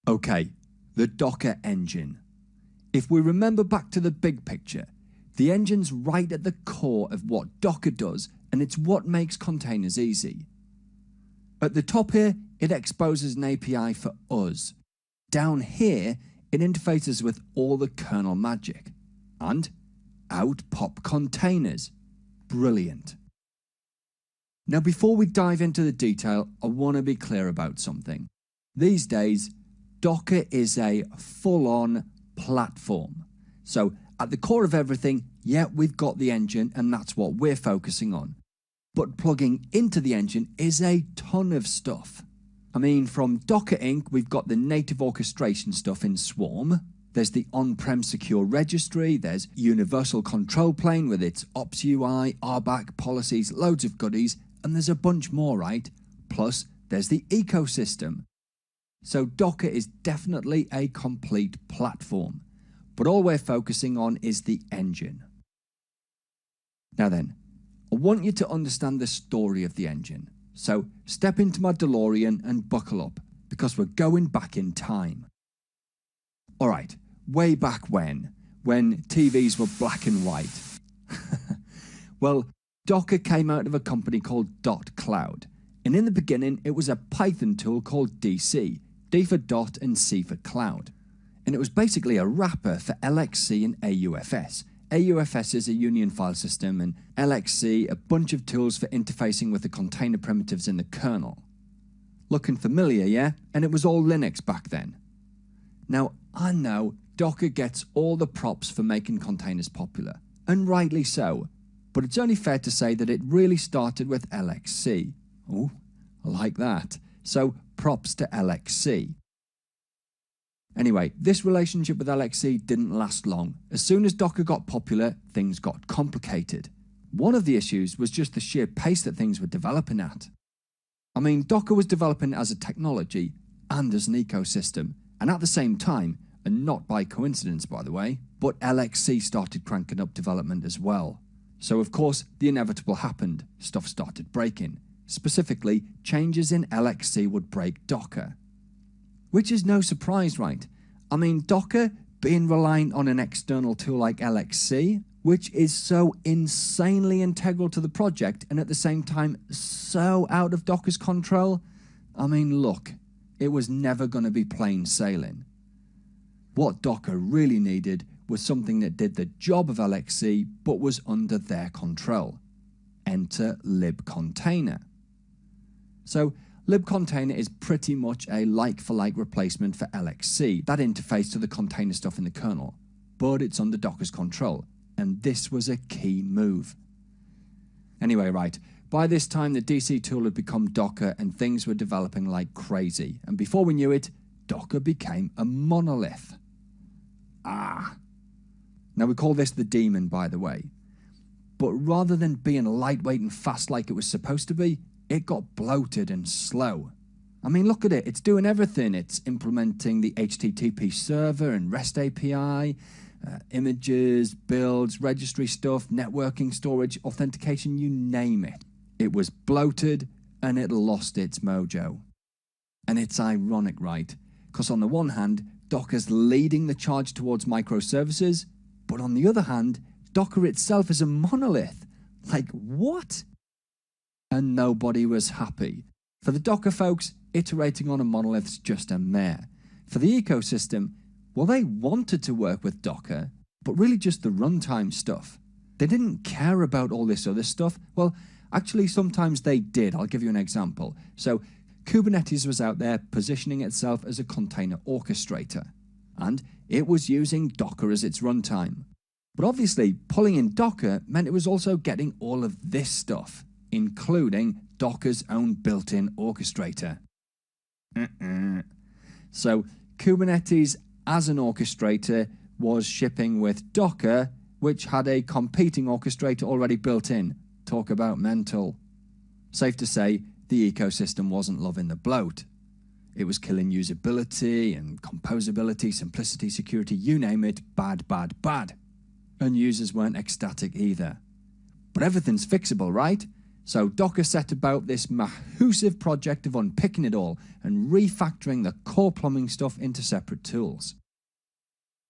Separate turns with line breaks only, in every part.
Okay, the Docker engine. If we remember back to the big picture, the engine's right at the core of what Docker does, and it's what makes containers easy. At the top here, it exposes an API for us. Down here, it interfaces with all the kernel magic. And out pop containers. Brilliant. Now before we dive into the detail, I want to be clear about something. These days, Docker is a full-on platform. So at the core of everything, yeah, we've got the engine and that's what we're focusing on. But plugging into the engine is a ton of stuff. I mean, from Docker Inc., we've got the native orchestration stuff in Swarm. There's the on-prem secure registry. There's Universal Control Plane with its Ops UI, RBAC, policies, loads of goodies. And there's a bunch more, right? Plus, there's the ecosystem. So Docker is definitely a complete platform. But all we're focusing on is the engine. Now then, I want you to understand the story of the engine. So step into my DeLorean and buckle up, because we're going back in time. Alright, way back when TVs were black and white. Well, Docker came out of a company called .cloud, and in the beginning it was a Python tool called DC, D for dot and C for cloud. And it was basically a wrapper for LXC and AUFS. AUFS is a union file system, and LXC a bunch of tools for interfacing with the container primitives in the kernel. Looking familiar, yeah? And it was all Linux back then. Now, I know Docker gets all the props for making containers popular, and rightly so, but it's only fair to say that it really started with LXC. Oh, I like that. So, props to LXC. Anyway, this relationship with LXC didn't last long. As soon as Docker got popular, things got complicated. One of the issues was just the sheer pace that things were developing at. I mean, Docker was developing as a technology and as an ecosystem, and at the same time, and not by coincidence by the way, but LXC started cranking up development as well. So of course, the inevitable happened. Stuff started breaking. Specifically, changes in LXC would break Docker. Which is no surprise, right? I mean, Docker being reliant on an external tool like LXC, which is so insanely integral to the project and at the same time so out of Docker's control. I mean, look, it was never going to be plain sailing. What Docker really needed was something that did the job of LXC but was under their control. Enter libcontainer. So, libcontainer is pretty much a like-for-like replacement for LXC, that interface to the container stuff in the kernel, but it's under Docker's control, and this was a key move. Anyway, right, by this time the DC tool had become Docker and things were developing like crazy, and before we knew it, Docker became a monolith. Now we call this the Daemon, by the way, but rather than being lightweight and fast like it was supposed to be, it got bloated and slow. I mean, look at it. It's doing everything. It's implementing the HTTP server and REST API, images, builds, registry stuff, networking, storage, authentication, you name it. It was bloated and it lost its mojo. And it's ironic, right? Because on the one hand, Docker's leading the charge towards microservices, but on the other hand, Docker itself is a monolith. Like, what? And nobody was happy. For the Docker folks, iterating on a monolith's just a mare. For the ecosystem, well, they wanted to work with Docker, but really just the runtime stuff. They didn't care about all this other stuff. Well, actually, sometimes they did. I'll give you an example. So, Kubernetes was out there positioning itself as a container orchestrator, and it was using Docker as its runtime. But obviously, pulling in Docker meant it was also getting all of this stuff, including Docker's own built-in orchestrator. So Kubernetes as an orchestrator was shipping with Docker, which had a competing orchestrator already built in. Talk about mental. Safe to say, the ecosystem wasn't loving the bloat. It was killing usability and composability, simplicity, security, you name it, bad, bad, bad. And users weren't ecstatic either. But everything's fixable, right? So Docker set about this massive project of unpicking it all and refactoring the core plumbing stuff into separate tools.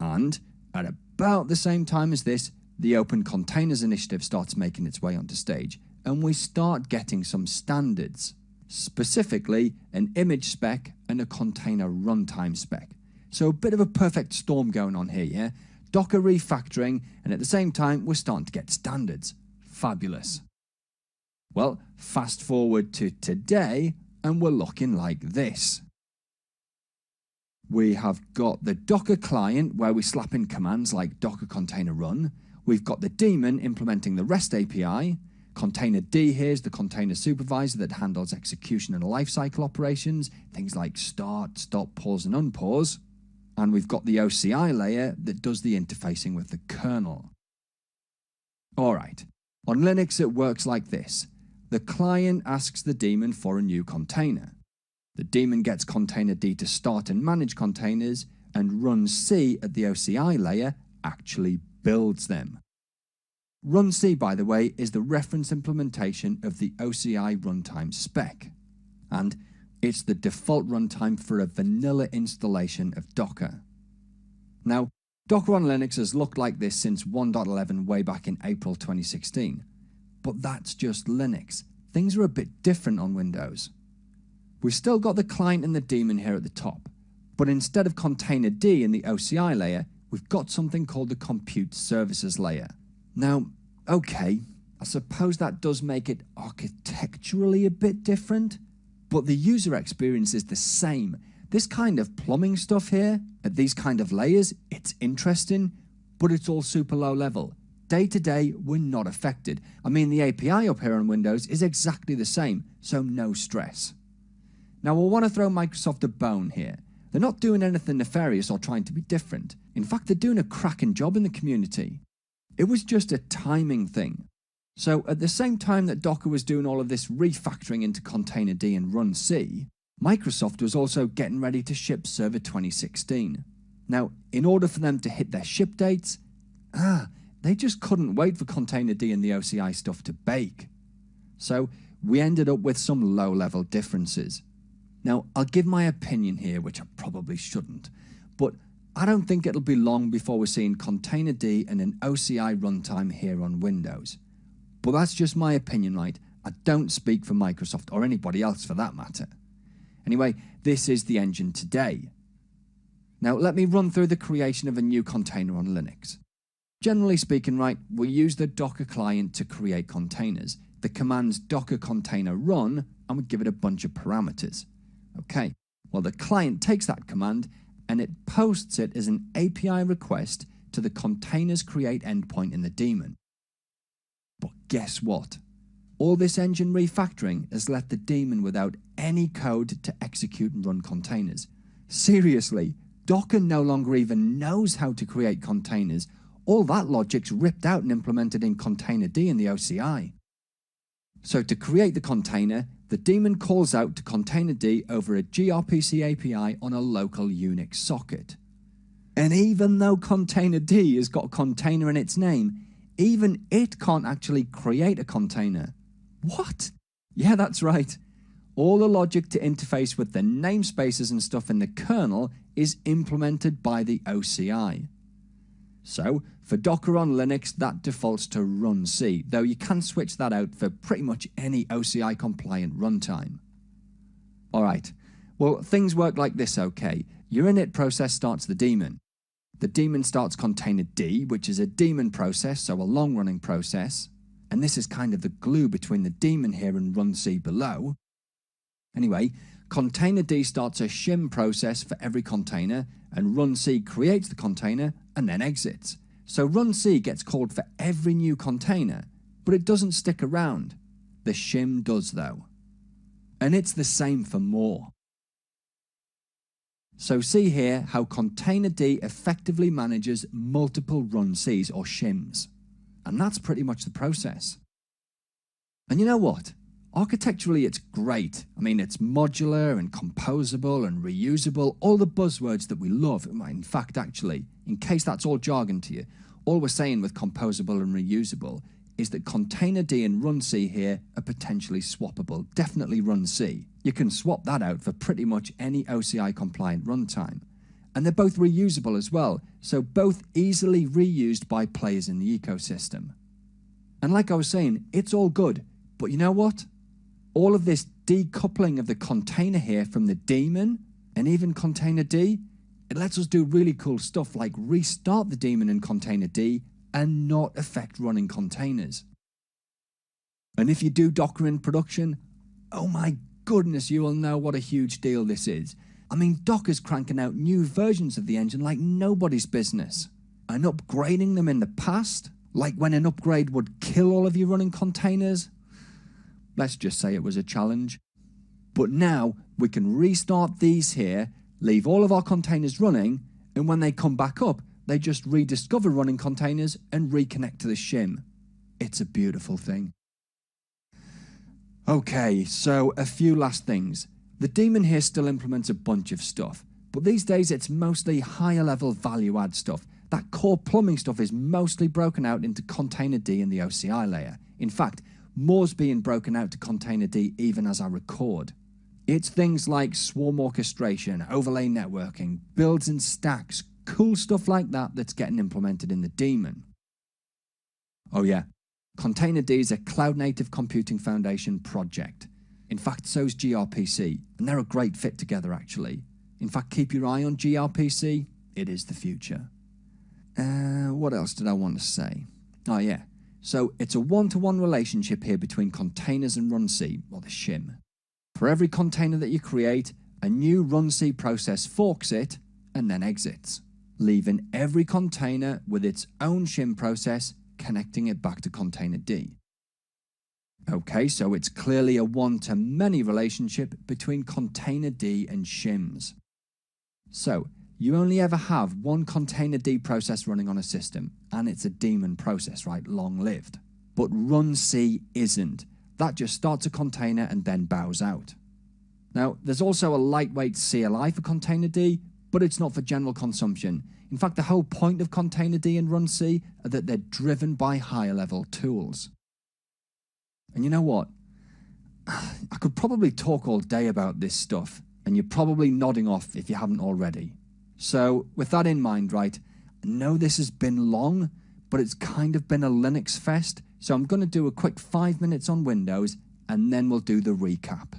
And at about the same time as this, the Open Containers initiative starts making its way onto stage, and we start getting some standards, specifically an image spec and a container runtime spec. So a bit of a perfect storm going on here, yeah? Docker refactoring, and at the same time, we're starting to get standards. Fabulous. Well, fast forward to today, and we're looking like this. We have got the Docker client where we slap in commands like docker container run. We've got the daemon implementing the REST API. Containerd here's the container supervisor that handles execution and lifecycle operations, things like start, stop, pause, and unpause. And we've got the OCI layer that does the interfacing with the kernel. Alright, on Linux it works like this. The client asks the daemon for a new container. The daemon gets containerd to start and manage containers, and RunC at the OCI layer actually builds them. RunC, by the way, is the reference implementation of the OCI runtime spec, and it's the default runtime for a vanilla installation of Docker. Now, Docker on Linux has looked like this since 1.11 way back in April 2016, but that's just Linux. Things are a bit different on Windows. We've still got the client and the daemon here at the top, but instead of containerd in the OCI layer, we've got something called the compute services layer. Now, okay, I suppose that does make it architecturally a bit different, but the user experience is the same. This kind of plumbing stuff here, at these kind of layers, it's interesting, but it's all super low level. Day to day, we're not affected. I mean, the API up here on Windows is exactly the same, so no stress. Now, we'll want to throw Microsoft a bone here. They're not doing anything nefarious or trying to be different. In fact, they're doing a cracking job in the community. It was just a timing thing. So at the same time that Docker was doing all of this refactoring into containerd and RunC, Microsoft was also getting ready to ship Server 2016. Now, in order for them to hit their ship dates, they just couldn't wait for containerd and the OCI stuff to bake. So we ended up with some low-level differences. Now, I'll give my opinion here, which I probably shouldn't, but I don't think it'll be long before we're seeing containerd and an OCI runtime here on Windows. But that's just my opinion, right? I don't speak for Microsoft or anybody else for that matter. Anyway, this is the engine today. Now, let me run through the creation of a new container on Linux. Generally speaking, right, we use the Docker client to create containers. The command's docker container run, and we give it a bunch of parameters. Okay, well, the client takes that command and it posts it as an API request to the containers create endpoint in the daemon. But guess what? All this engine refactoring has left the daemon without any code to execute and run containers. Seriously, Docker no longer even knows how to create containers. All that logic's ripped out and implemented in containerd in the OCI. So to create the container, the daemon calls out to containerd over a gRPC API on a local Unix socket. And even though containerd has got a container in its name, even it can't actually create a container. What? Yeah, that's right. All the logic to interface with the namespaces and stuff in the kernel is implemented by the OCI. So, for Docker on Linux, that defaults to RunC, though you can switch that out for pretty much any OCI-compliant runtime. Alright, well, things work like this, okay. Your init process starts the daemon. The daemon starts containerd, which is a daemon process, so a long-running process, and this is kind of the glue between the daemon here and RunC below. Anyway, containerd starts a shim process for every container, and RunC creates the container and then exits. So RunC gets called for every new container, but it doesn't stick around. The shim does though. And it's the same for more. So see here how containerd effectively manages multiple RunCs or shims. And that's pretty much the process. And you know what? Architecturally it's great. I mean, it's modular and composable and reusable, all the buzzwords that we love. In fact, actually, in case that's all jargon to you, all we're saying with composable and reusable is that Containerd and RunC here are potentially swappable. Definitely RunC. You can swap that out for pretty much any OCI compliant runtime. And they're both reusable as well, so both easily reused by players in the ecosystem. And like I was saying, it's all good, but you know what? All of this decoupling of the container here from the daemon and even Containerd, it lets us do really cool stuff like restart the daemon and Containerd and not affect running containers. And if you do Docker in production, oh my goodness, you will know what a huge deal this is. I mean, Docker's cranking out new versions of the engine like nobody's business. And upgrading them in the past, like when an upgrade would kill all of you running containers, let's just say it was a challenge. But now we can restart these here, leave all of our containers running, and when they come back up, they just rediscover running containers and reconnect to the shim. It's a beautiful thing. Okay, so a few last things. The daemon here still implements a bunch of stuff, but these days it's mostly higher level value add stuff. That core plumbing stuff is mostly broken out into Containerd and the OCI layer. In fact, more's being broken out to Containerd even as I record. It's things like swarm orchestration, overlay networking, builds and stacks, cool stuff like that that's getting implemented in the daemon. Oh yeah, Containerd is a Cloud Native Computing Foundation project. In fact, so's gRPC, and they're a great fit together actually. In fact, keep your eye on gRPC, it is the future. What else did I want to say? Oh yeah, so it's a one-to-one relationship here between containers and RunC, or the shim. For every container that you create, a new RunC process forks it and then exits, leaving every container with its own shim process connecting it back to Containerd. Okay, so it's clearly a one-to-many relationship between Containerd and shims. So, you only ever have one Containerd process running on a system, and it's a daemon process, right? Long-lived. But RunC isn't. That just starts a container and then bows out. Now, there's also a lightweight CLI for Containerd, but it's not for general consumption. In fact, the whole point of Containerd and RunC are that they're driven by higher-level tools. And you know what? I could probably talk all day about this stuff, and you're probably nodding off if you haven't already. So, with that in mind, right, I know this has been long, but it's kind of been a Linux fest, so I'm going to do a quick 5 minutes on Windows, and then we'll do the recap.